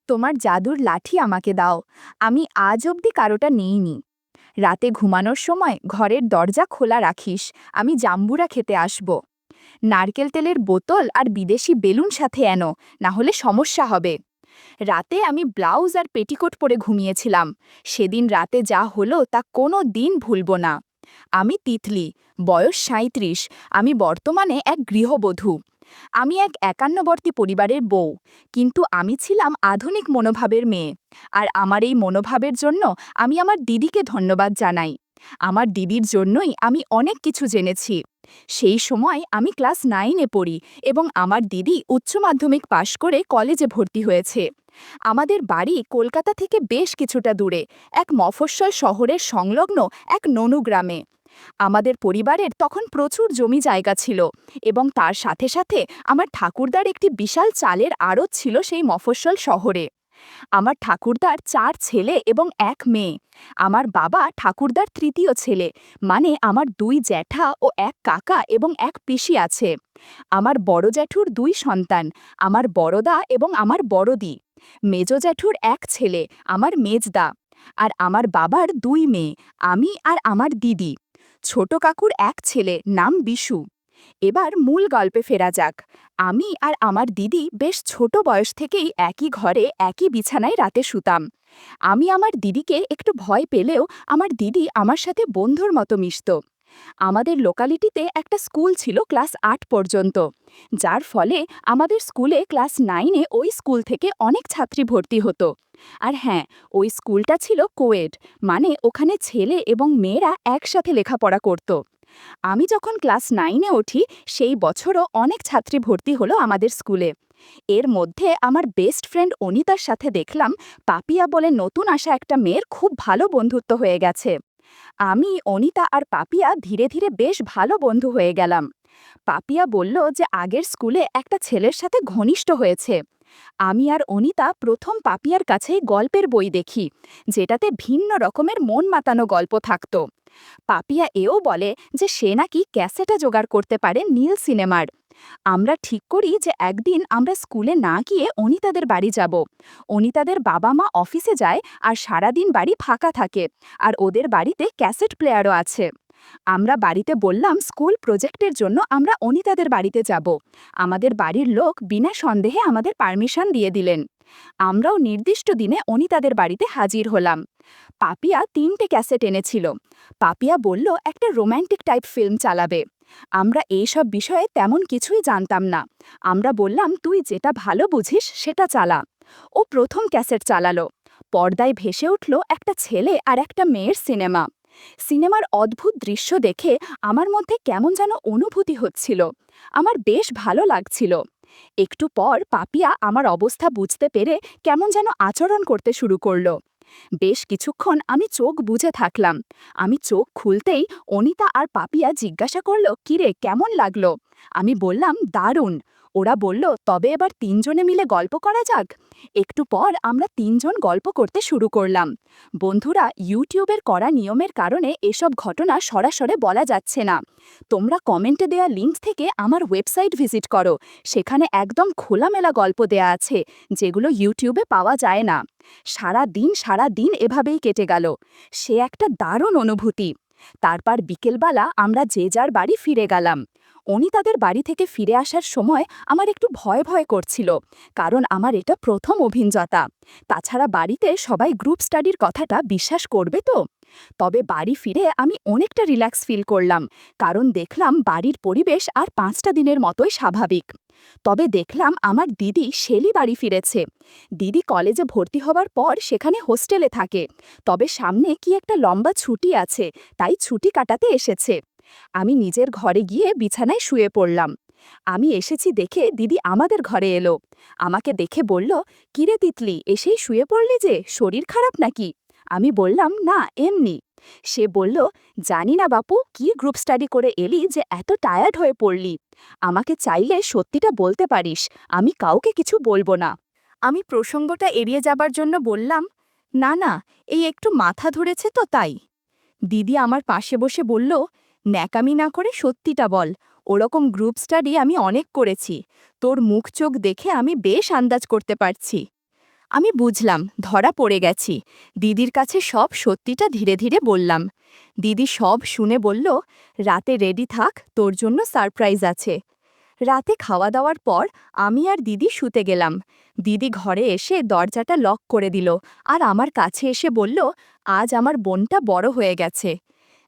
তোমার জাদুর লাঠি আমাকে দাও। আমি আজ অবধি কারোটা নিইনি। রাতে ঘুমানোর সময় ঘরের দরজা খোলা রাখিস, আমি জাম্বুরা খেতে আসব। নারকেল তেলের বোতল আর বিদেশি বেলুন সাথে এনো, না হলে সমস্যা হবে। রাতে আমি ব্লাউজ আর পেটিকোট পরে ঘুমিয়েছিলাম। সেদিন রাতে যা হলো তা কোনো দিন ভুলব না। আমি তিতলি, বয়স ৩৭। আমি বর্তমানে এক গৃহবধূ। আমি এক একান্নবর্তী পরিবারের বউ, কিন্তু আমি ছিলাম আধুনিক মনোভাবের মেয়ে। আর আমার এই মনোভাবের জন্য আমি আমার দিদিকে ধন্যবাদ জানাই। আমার দিদির জন্যই আমি অনেক কিছু জেনেছি। সেই সময় আমি ক্লাস 9-এ পড়ি এবং আমার দিদি উচ্চ মাধ্যমিক পাশ করে কলেজে ভর্তি হয়েছে। আমাদের বাড়ি কলকাতা থেকে বেশ কিছুটা দূরে, এক মফস্বল শহরের সংলগ্ন এক ননু গ্রামে। আমাদের পরিবারের তখন প্রচুর জমি জায়গা ছিল এবং তার সাথে সাথে আমার ঠাকুরদার একটি বিশাল চালের আড়ত ছিল সেই মফস্বল শহরে। আমার ঠাকুরদার 4 ছেলে এবং 1 মেয়ে। আমার বাবা ঠাকুরদার তৃতীয় ছেলে, মানে আমার 2 জ্যাঠা ও 1 কাকা এবং 1 পিসি আছে। আমার বড় জ্যাঠুর 2 সন্তান, আমার বড়দা এবং আমার বড়দি। মেজ জ্যাঠুর 1 ছেলে, আমার মেজদা। আর আমার বাবার 2 মেয়ে, আমি আর আমার দিদি। ছোট কাকুর 1 ছেলে, নাম বিশু। এবার মূল গল্পে ফেরা যাক। আমি আর আমার দিদি বেশ ছোট বয়স থেকেই একই ঘরে একই বিছানায় রাতে শুতাম। আমি আমার দিদিকে একটু ভয় পেলেও আমার দিদি আমার সাথে বন্ধুর মতো মিশত। আমাদের লোকালিটিতে একটা স্কুল ছিল ক্লাস 8 পর্যন্ত, যার ফলে আমাদের স্কুলে ক্লাস 9-এ ওই স্কুল থেকে অনেক ছাত্রী ভর্তি হতো। আর হ্যাঁ, ওই স্কুলটা ছিল কোয়েড, মানে ওখানে ছেলে এবং মেয়েরা একসাথে লেখাপড়া করত। আমি যখন ক্লাস 9-এ উঠি সেই বছরও অনেক ছাত্রী ভর্তি হলো আমাদের স্কুলে। এর মধ্যে আমার বেস্ট ফ্রেন্ড অনিতার সাথে দেখলাম পাপিয়া বলে নতুন আসা একটা মেয়ের খুব ভালো বন্ধুত্ব হয়ে গেছে। আমি, অনিতা আর পাপিয়া ধীরে ধীরে বেশ ভালো বন্ধু হয়ে গেলাম। পাপিয়া বলল যে আগের স্কুলে একটা ছেলের সাথে ঘনিষ্ঠ হয়েছে। আমি আর অনিতা প্রথম পাপিয়ার কাছেই গল্পের বই দেখি, যেটাতে ভিন্ন রকমের মন মাতানো গল্প থাকত। পাপিয়া এও বলে যে সে নাকি ক্যাসেটে জোগাড় করতে পারে নীল সিনেমার। আমরা ঠিক করি যে একদিন আমরা স্কুলে না গিয়ে অনিতাদের বাড়ি যাব। অনিতাদের বাবা মা অফিসে যায় আর সারাদিন বাড়ি ফাঁকা থাকে, আর ওদের বাড়িতে ক্যাসেট প্লেয়ারও আছে। আমরা বাড়িতে বললাম স্কুল প্রজেক্টের জন্য আমরা অনিতাদের বাড়িতে যাব। আমাদের বাড়ির লোক বিনা সন্দেহে আমাদের পারমিশন দিয়ে দিলেন। আমরাও নির্দিষ্ট দিনে অনিতাদের বাড়িতে হাজির হলাম। পাপিয়া 3টে ক্যাসেট এনেছিল। পাপিয়া বলল একটা রোম্যান্টিক টাইপ ফিল্ম চালাবে। আমরা এইসব বিষয়ে তেমন কিছুই জানতাম না। আমরা বললাম তুই যেটা ভালো বুঝিস সেটা চালা। ও প্রথম ক্যাসেট চালালো। পর্দায় ভেসে উঠল একটা ছেলে আর একটা মেয়ের সিনেমা। সিনেমার অদ্ভুত দৃশ্য দেখে আমার মধ্যে কেমন যেন অনুভূতি হচ্ছিল। আমার বেশ ভালো লাগছিল। একটু পর পাপিয়া আমার অবস্থা বুঝতে পেরে কেমন যেন আচরণ করতে শুরু করলো। বেশ কিছুক্ষণ আমি চোখ বুজে থাকলাম। আমি চোখ খুলতেই অনিতা আর পাপিয়া জিজ্ঞাসা করল, কিরে কেমন লাগলো? আমি বললাম দারুণ। ওরা বলল তবে এবার 3জনে মিলে গল্প করা যাক। একটু পর আমরা 3জন গল্প করতে শুরু করলাম। বন্ধুরা, ইউটিউবের করা নিয়মের কারণে এসব ঘটনা সরাসরি বলা যাচ্ছে না। তোমরা কমেন্টে দেয়া লিঙ্ক থেকে আমার ওয়েবসাইট ভিজিট করো, সেখানে একদম খোলামেলা গল্প দেয়া আছে, যেগুলো ইউটিউবে পাওয়া যায় না। সারা দিন এভাবেই কেটে গেল। সে একটা দারুণ অনুভূতি। তারপর বিকেলবেলা আমরা যে যার বাড়ি ফিরে গেলাম। অনিতাদের বাড়ি থেকে ফিরে আসার সময় আমার একটু ভয় ভয় করছিল, কারণ আমার এটা প্রথম অভিজ্ঞতা। তাছাড়া বাড়িতে সবাই গ্রুপ স্টাডির কথাটা বিশ্বাস করবে তো? তবে বাড়ি ফিরে আমি অনেকটা রিল্যাক্স ফিল করলাম, কারণ দেখলাম বাড়ির পরিবেশ আর 5টা দিনের মতোই স্বাভাবিক। তবে দেখলাম আমার দিদি শেলি বাড়ি ফিরেছে। দিদি কলেজে ভর্তি হবার পর সেখানে হোস্টেলে থাকে, তবে সামনে কি একটা লম্বা ছুটি আছে, তাই ছুটি কাটাতে এসেছে। আমি নিজের ঘরে গিয়ে বিছানায় শুয়ে পড়লাম। আমি এসেছি দেখে দিদি আমাদের ঘরে এলো। আমাকে দেখে বলল, কিরে তিতলি, এসেই শুয়ে পড়লি যে, শরীর খারাপ নাকি? আমি বললাম না, এমনি। সে বলল, জানি না বাপু কি গ্রুপ স্টাডি করে এলি যে এত টায়ার্ড হয়ে পড়লি। আমাকে চাইলে সত্যিটা বলতে পারিস, আমি কাউকে কিছু বলবো না। আমি প্রসঙ্গটা এড়িয়ে যাবার জন্য বললাম, না না, এই একটু মাথা ধরেছে তো তাই। দিদি আমার পাশে বসে বলল, ন্যাকামি না করে সত্যিটা বল। ওরকম গ্রুপ স্টাডি আমি অনেক করেছি। তোর মুখ চোখ দেখে আমি বেশ আন্দাজ করতে পারছি। আমি বুঝলাম ধরা পড়ে গেছি। দিদির কাছে সব সত্যিটা ধীরে ধীরে বললাম। দিদি সব শুনে বলল, রাতে রেডি থাক, তোর জন্য সারপ্রাইজ আছে। রাতে খাওয়া দাওয়ার পর আমি আর দিদি শুতে গেলাম। দিদি ঘরে এসে দরজাটা লক করে দিল আর আমার কাছে এসে বলল, আজ আমার বোনটা বড় হয়ে গেছে।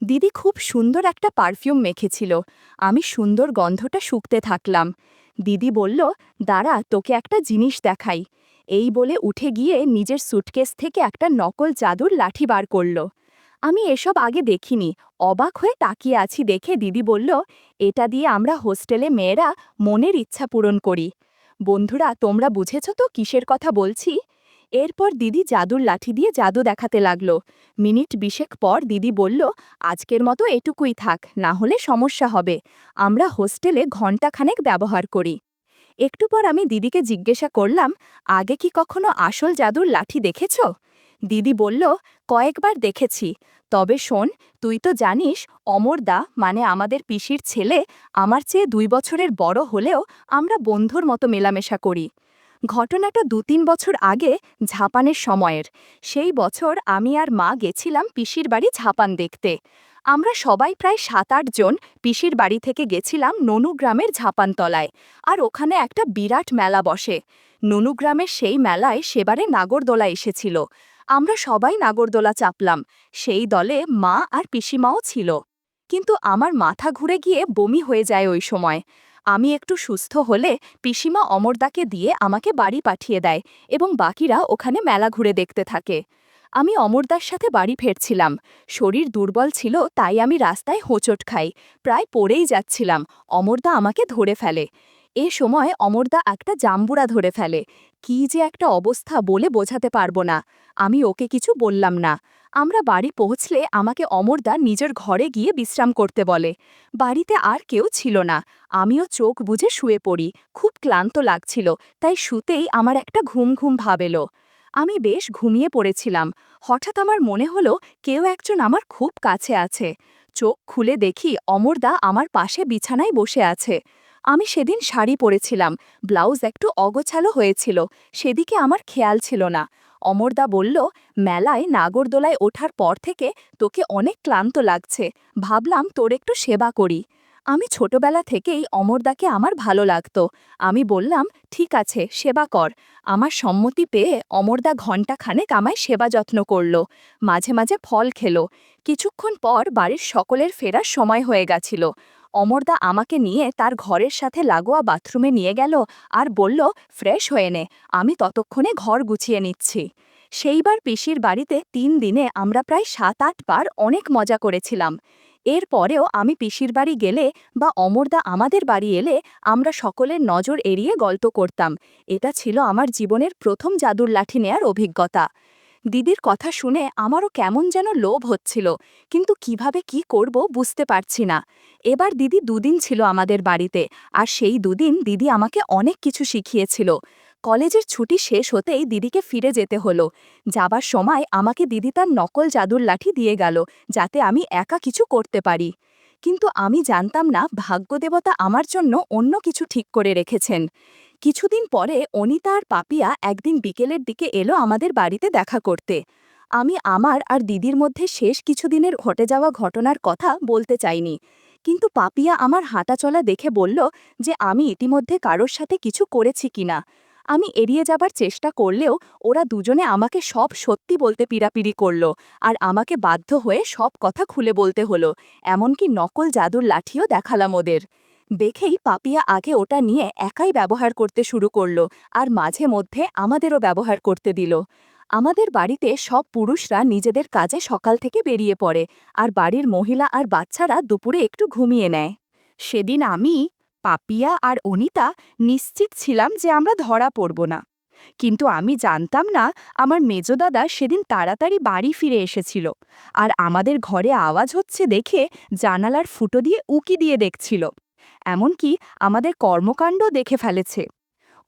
দিদি খুব সুন্দর একটা পারফিউম মেখেছিল। আমি সুন্দর গন্ধটা শুঁকতে থাকলাম। দিদি বলল, দাঁড়া, তোকে একটা জিনিস দেখাই। এই বলে উঠে গিয়ে নিজের সুটকেস থেকে একটা নকল জাদুর লাঠি বার করল। আমি এসব আগে দেখিনি। অবাক হয়ে তাকিয়ে আছি দেখে দিদি বলল, এটা দিয়ে আমরা হোস্টেলে মেয়েরা মনের ইচ্ছা পূরণ করি। বন্ধুরা, তোমরা বুঝেছ তো কিসের কথা বলছি? এরপর দিদি জাদুর লাঠি দিয়ে জাদু দেখাতে লাগলো। মিনিট 20 পর দিদি বলল, আজকের মতো এটুকুই থাক, না হলে সমস্যা হবে। আমরা হোস্টেলে ঘণ্টাখানেক ব্যবহার করি। একটু পর আমি দিদিকে জিজ্ঞাসা করলাম, আগে কি কখনো আসল জাদুর লাঠি দেখেছ? দিদি বলল, কয়েকবার দেখেছি। তবে শোন, তুই তো জানিস অমরদা মানে আমাদের পিসির ছেলে আমার চেয়ে 2 বছরের বড় হলেও আমরা বন্ধুর মতো মেলামেশা করি। ঘটনাটা 2-3 বছর আগে ঝাপানের সময়ের। সেই বছর আমি আর মা গেছিলাম পিসির বাড়ি ঝাপান দেখতে। আমরা সবাই প্রায় 7-8 জন পিসির বাড়ি থেকে গেছিলাম ননুগ্রামের ঝাপানতলায়। আর ওখানে একটা বিরাট মেলা বসে। ননুগ্রামের সেই মেলায় সেবারে নাগরদোলা এসেছিল। আমরা সবাই নাগরদোলা চাপলাম। সেই দলে মা আর পিসিমাও ছিল। কিন্তু আমার মাথা ঘুরে গিয়ে বমি হয়ে যায় ওই সময়। আমি একটু সুস্থ হলে পিসিমা অমরদাকে দিয়ে আমাকে বাড়ি পাঠিয়ে দেয় এবং বাকিরা ওখানে মেলা ঘুরে দেখতে থাকে। আমি অমরদার সাথে বাড়ি ফিরছিলাম। শরীর দুর্বল ছিল তাই আমি রাস্তায় হোঁচট খাই। প্রায় পড়েই যাচ্ছিলাম। অমরদা আমাকে ধরে ফেলে। এ সময় অমরদা একটা জাম্বুরা ধরে ফেলে। কি যে একটা অবস্থা বলে বোঝাতে পারবো না। আমি ওকে কিছু বললাম না। আমরা বাড়ি পৌঁছলে আমাকে অমরদা নিজের ঘরে গিয়ে বিশ্রাম করতে বলে। বাড়িতে আর কেউ ছিল না। আমিও চোখ বুজে শুয়ে পড়ি। খুব ক্লান্ত লাগছিল, তাই শুতেই আমার একটা ঘুম ঘুম ভাব এলো। আমি বেশ ঘুমিয়ে পড়েছিলাম। হঠাৎ আমার মনে হলো কেউ একজন আমার খুব কাছে আছে। চোখ খুলে দেখি অমরদা আমার পাশে বিছানায় বসে আছে। আমি সেদিন শাড়ি পরেছিলাম, ব্লাউজ একটু অগোছালো হয়েছিল, সেদিকে আমার খেয়াল ছিল না। অমরদা বলল, মেলায় নাগরদোলায় ওঠার পর থেকে তোকে অনেক ক্লান্ত লাগছে, ভাবলাম তোর একটু সেবা করি। আমি ছোটবেলা থেকেই অমরদাকে আমার ভালো লাগতো। আমি বললাম, ঠিক আছে, সেবা কর। আমার সম্মতি পেয়ে অমরদা ঘণ্টাখানেক আমায় সেবা যত্ন করল। মাঝে মাঝে ফল খেলো। কিছুক্ষণ পর বাড়ির সকলের ফেরার সময় হয়ে গেছিল। অমরদা আমাকে নিয়ে তার ঘরের সাথে লাগোয়া বাথরুমে নিয়ে গেল আর বলল, ফ্রেশ হয়ে নে, আমি ততক্ষণে ঘর গুছিয়ে নিচ্ছি। সেইবার পিসির বাড়িতে 3 দিনে আমরা প্রায় 7-8 বার অনেক মজা করেছিলাম। এর পরেও আমি পিসির বাড়ি গেলে বা অমরদা আমাদের বাড়ি এলে আমরা সকলের নজর এড়িয়ে গল্প করতাম। এটা ছিল আমার জীবনের প্রথম জাদুর লাঠি নেয়ার অভিজ্ঞতা। দিদির কথা শুনে আমারও কেমন যেন লোভ হচ্ছিল, কিন্তু কিভাবে কি করব বুঝতে পারছি না। এবার দিদি 2 দিন ছিল আমাদের বাড়িতে, আর সেই 2 দিন দিদি আমাকে অনেক কিছু শিখিয়েছিল। কলেজের ছুটি শেষ হতেই দিদিকে ফিরে যেতে হলো। যাবার সময় আমাকে দিদি তার নকল জাদুর লাঠি দিয়ে গেল, যাতে আমি একা কিছু করতে পারি। কিন্তু আমি জানতাম না ভাগ্যদেবতা আমার জন্য অন্য কিছু ঠিক করে রেখেছেন। কিছুদিন পরে অনিতা আর পাপিয়া একদিন বিকেলের দিকে এলো আমাদের বাড়িতে দেখা করতে। আমি আমার আর দিদির মধ্যে শেষ কিছুদিনের ঘটে যাওয়া ঘটনার কথা বলতে চাইনি, কিন্তু পাপিয়া আমার হাঁটাচলা দেখে বলল যে আমি ইতিমধ্যে কারোর সাথে কিছু করেছি কিনা। আমি এড়িয়ে যাবার চেষ্টা করলেও ওরা দুজনে আমাকে সব সত্যি বলতে পিড়াপিড়ি করল, আর আমাকে বাধ্য হয়ে সব কথা খুলে বলতে হলো। এমনকি নকল জাদুর লাঠিও দেখালাম ওদের। দেখেই পাপিয়া আগে ওটা নিয়ে একাই ব্যবহার করতে শুরু করল, আর মাঝে মধ্যে আমাদেরও ব্যবহার করতে দিল। আমাদের বাড়িতে সব পুরুষরা নিজেদের কাজে সকাল থেকে বেরিয়ে পড়ে, আর বাড়ির মহিলা আর বাচ্চারা দুপুরে একটু ঘুমিয়ে নেয়। সেদিন আমি, পাপিয়া আর অনিতা নিশ্চিত ছিলাম যে আমরা ধরা পড়ব না। কিন্তু আমি জানতাম না আমার মেজদাদা সেদিন তাড়াতাড়ি বাড়ি ফিরে এসেছিল, আর আমাদের ঘরে আওয়াজ হচ্ছে দেখে জানালার ফুটো দিয়ে উকি দিয়ে দেখছিল। এমনকি আমাদের কর্মকাণ্ড দেখে ফেলেছে।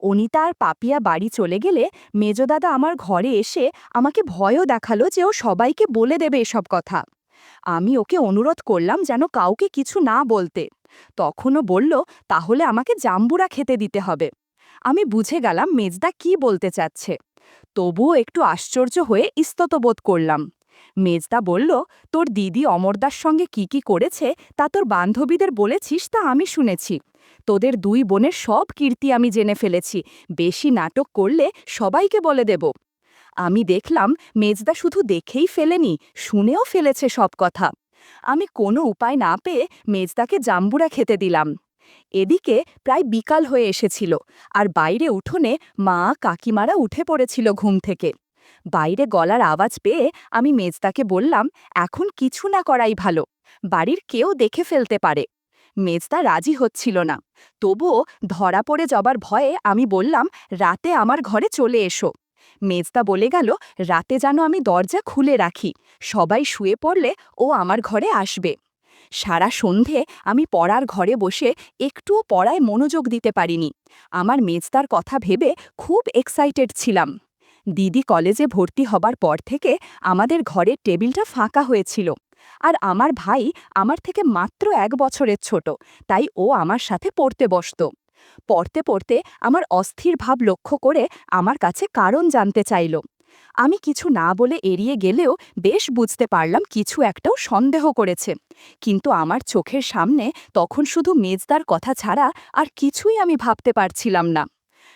অনিতা আর পাপিয়া বাড়ি চলে গেলে মেজদাদা আমার ঘরে এসে আমাকে ভয়ও দেখালো যে ও সবাইকে বলে দেবে এসব কথা। আমি ওকে অনুরোধ করলাম যেন কাউকে কিছু না বলতে। তখনও বলল, তাহলে আমাকে জাম্বুরা খেতে দিতে হবে। আমি বুঝে গেলাম মেজদা কি বলতে চাচ্ছে। তবুও একটু আশ্চর্য হয়ে ইস্তত বোধ করলাম। মেজদা বলল, তোর দিদি অমরদার সঙ্গে কি কি করেছে তা তোর বান্ধবীদের বলেছিস তা আমি শুনেছি। তোদের দুই বোনের সব কীর্তি আমি জেনে ফেলেছি, বেশি নাটক করলে সবাইকে বলে দেব। আমি দেখলাম মেজদা শুধু দেখেই ফেলেনি, শুনেও ফেলেছে সব কথা। আমি কোনো উপায় না পেয়ে মেজদাকে জাম্বুরা খেতে দিলাম। এদিকে প্রায় বিকাল হয়ে এসেছিল, আর বাইরে উঠোনে মা কাকিমারা উঠে পড়েছিল ঘুম থেকে। বাইরে গলার আওয়াজ পেয়ে আমি মেজদাকে বললাম, এখন কিছু না করাই ভালো, বাড়ির কেউ দেখে ফেলতে পারে। মেজদা রাজি হচ্ছিল না, তবুও ধরা পড়ে যাবার ভয়ে আমি বললাম, রাতে আমার ঘরে চলে এসো। মেজদা বলে গেল, রাতে যেন আমি দরজা খুলে রাখি, সবাই শুয়ে পড়লে ও আমার ঘরে আসবে। সারা সন্ধে আমি পড়ার ঘরে বসে একটুও পড়ায় মনোযোগ দিতে পারিনি। আমার মেজদার কথা ভেবে খুব এক্সাইটেড ছিলাম। দিদি কলেজে ভর্তি হবার পর থেকে আমাদের ঘরের টেবিলটা ফাঁকা হয়েছিল, আর আমার ভাই আমার থেকে মাত্র 1 বছরের ছোট, তাই ও আমার সাথে পড়তে বসত। পড়তে পড়তে আমার অস্থির ভাব লক্ষ্য করে আমার কাছে কারণ জানতে চাইল। আমি কিছু না বলে এড়িয়ে গেলেও বেশ বুঝতে পারলাম কিছু একটাও সন্দেহ করেছে, কিন্তু আমার চোখের সামনে তখন শুধু মেজদার কথা ছাড়া আর কিছুই আমি ভাবতে পারছিলাম না।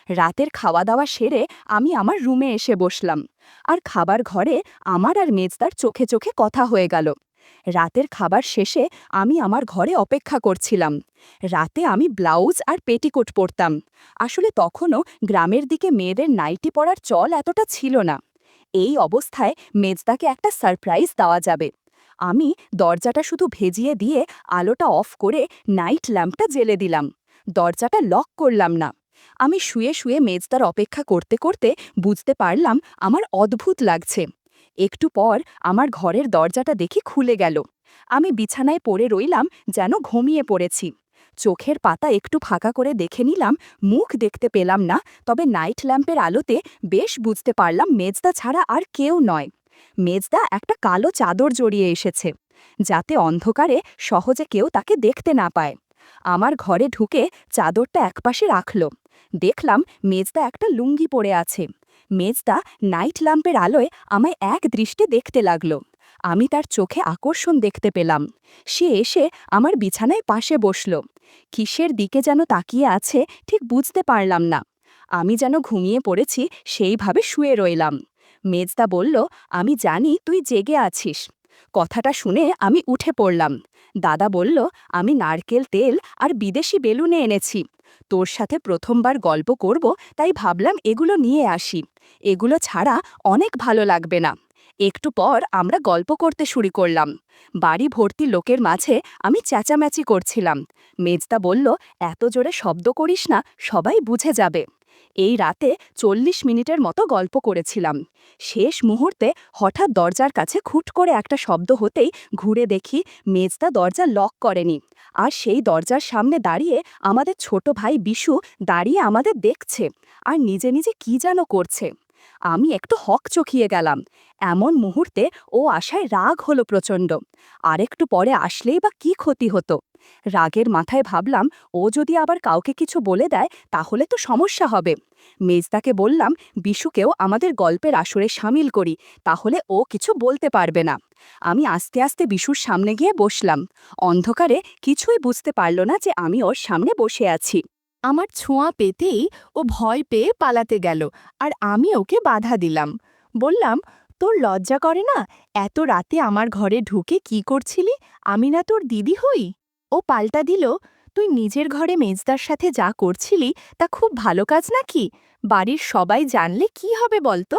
রাতের খাওয়া দাওয়া সেরে আমি আমার রুমে এসে বসলাম, আর খাবার ঘরে আমার আর মেজদার চোখে চোখে কথা হয়ে গেল। রাতের খাবার শেষে আমি আমার ঘরে অপেক্ষা করছিলাম। রাতে আমি ব্লাউজ আর পেটিকোট পরতাম, আসলে তখনও গ্রামের দিকে মেয়েদের নাইটি পরার চল এতটা ছিল না। এই অবস্থায় মেজদাকে একটা সারপ্রাইজ দেওয়া যাবে। আমি দরজাটা শুধু ভেজিয়ে দিয়ে আলোটা অফ করে নাইট ল্যাম্পটা জ্বেলে দিলাম। দরজাটা লক করলাম না। আমি শুয়ে শুয়ে মেজদার অপেক্ষা করতে করতে বুঝতে পারলাম আমার অদ্ভুত লাগছে। একটু পর আমার ঘরের দরজাটা দেখি খুলে গেল। আমি বিছানায় পড়ে রইলাম, যেন ঘুমিয়ে পড়েছি। চোখের পাতা একটু ফাঁকা করে দেখে নিলাম, মুখ দেখতে পেলাম না, তবে নাইট ল্যাম্পের আলোতে বেশ বুঝতে পারলাম মেজদা ছাড়া আর কেউ নয়। মেজদা একটা কালো চাদর জড়িয়ে এসেছে, যাতে অন্ধকারে সহজে কেউ তাকে দেখতে না পায়। আমার ঘরে ঢুকে চাদরটা একপাশে রাখল। দেখলাম মেজদা একটা লুঙ্গি পরে আছে। মেজদা নাইট ল্যাম্পের আলোয় আমায় এক দৃষ্টে দেখতে লাগল। আমি তার চোখে আকর্ষণ দেখতে পেলাম। সে এসে আমার বিছানায় পাশে বসল। কিসের দিকে যেন তাকিয়ে আছে ঠিক বুঝতে পারলাম না। আমি যেন ঘুমিয়ে পড়েছি সেইভাবে শুয়ে রইলাম। মেজদা বলল, আমি জানি তুই জেগে আছিস। কথাটা শুনে আমি উঠে পড়লাম। দাদা বলল, আমি নারকেল তেল আর বিদেশি বেলুনে এনেছি। তোর সাথে প্রথমবার গল্প করব, তাই ভাবলাম এগুলো নিয়ে আসি। এগুলো ছাড়া অনেক ভালো লাগবে না। একটু পর আমরা গল্প করতে শুরু করলাম। বাড়ি ভর্তি লোকের মাঝে আমি চেঁচামেচি করছিলাম। মেজদা বলল, এত জোরে শব্দ করিস না, সবাই বুঝে যাবে। এই রাতে 40 মিনিটের মতো গল্প করেছিলাম। শেষ মুহূর্তে হঠাৎ দরজার কাছে খুট করে একটা শব্দ হতেই ঘুরে দেখি মেজদা দরজা লক করেনি, আর সেই দরজার সামনে দাঁড়িয়ে আমাদের ছোট ভাই বিশু দাঁড়িয়ে আমাদের দেখছে, আর নিজে নিজে কি যেন করছে। আমি একটু হকচকিয়ে গেলাম। এমন মুহূর্তে ও আশায় রাগ হলো প্রচণ্ড। আরেকটু পরে আসলেই বা কি ক্ষতি হতো। রাগের মাথায় ভাবলাম, ও যদি আবার কাউকে কিছু বলে দেয় তাহলে তো সমস্যা হবে। মেজদাকে বললাম, বিশুকেও আমাদের গল্পের আসরে সামিল করি, তাহলে ও কিছু বলতে পারবে না। আমি আস্তে আস্তে বিশুর সামনে গিয়ে বসলাম। অন্ধকারে কিছুই বুঝতে পারল না যে আমি ওর সামনে বসে আছি। আমার ছোঁয়া পেতেই ও ভয় পেয়ে পালাতে গেল, আর আমি ওকে বাধা দিলাম। বললাম, তোর লজ্জা করে না? এত রাতে আমার ঘরে ঢুকে কি করছিলি? আমি না তোর দিদি হই? ও পাল্টা দিল, তুই নিজের ঘরে মেজদার সাথে যা করছিলি তা খুব ভালো কাজ নাকি? বাড়ির সবাই জানলে কি হবে বলতো?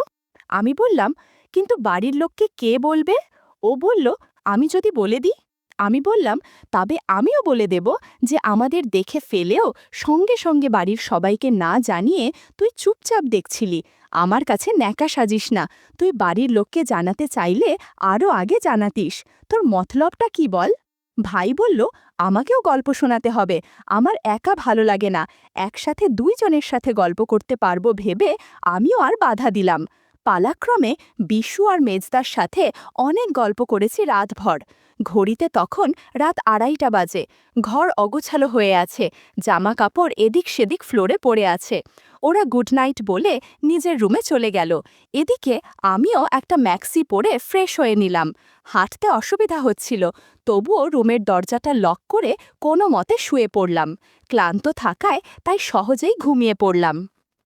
আমি বললাম, কিন্তু বাড়ির লোককে কে বলবে? ও বলল, আমি যদি বলে দিই? আমি বললাম, তবে আমিও বলে দেব যে আমাদের দেখে ফেলেও সঙ্গে সঙ্গে বাড়ির সবাইকে না জানিয়ে তুই চুপচাপ দেখছিলি। আমার কাছে ন্যাকা সাজিস না। তুই বাড়ির লোককে জানাতে চাইলে আরও আগে জানাতিস। তোর মতলবটা কি বল? ভাই বলল, আমাকেও গল্প শোনাতে হবে। আমার একা ভালো লাগে না। একসাথে 2 জনের সাথে গল্প করতে পারবো ভেবে আমিও আর বাধা দিলাম। পালাক্রমে বিশু আর মেজদার সাথে অনেক গল্প করেছি রাতভর। ঘড়িতে তখন রাত 2:30 বাজে। ঘর অগোছালো হয়ে আছে, জামা কাপড় এদিক সেদিক ফ্লোরে পড়ে আছে। ওরা গুড নাইট বলে নিজের রুমে চলে গেল। এদিকে আমিও একটা ম্যাক্সি পরে ফ্রেশ হয়ে নিলাম। হাঁটতে অসুবিধা হচ্ছিল, তবুও রুমের দরজাটা লক করে কোনো মতে শুয়ে পড়লাম। ক্লান্ত থাকায় তাই সহজেই ঘুমিয়ে পড়লাম।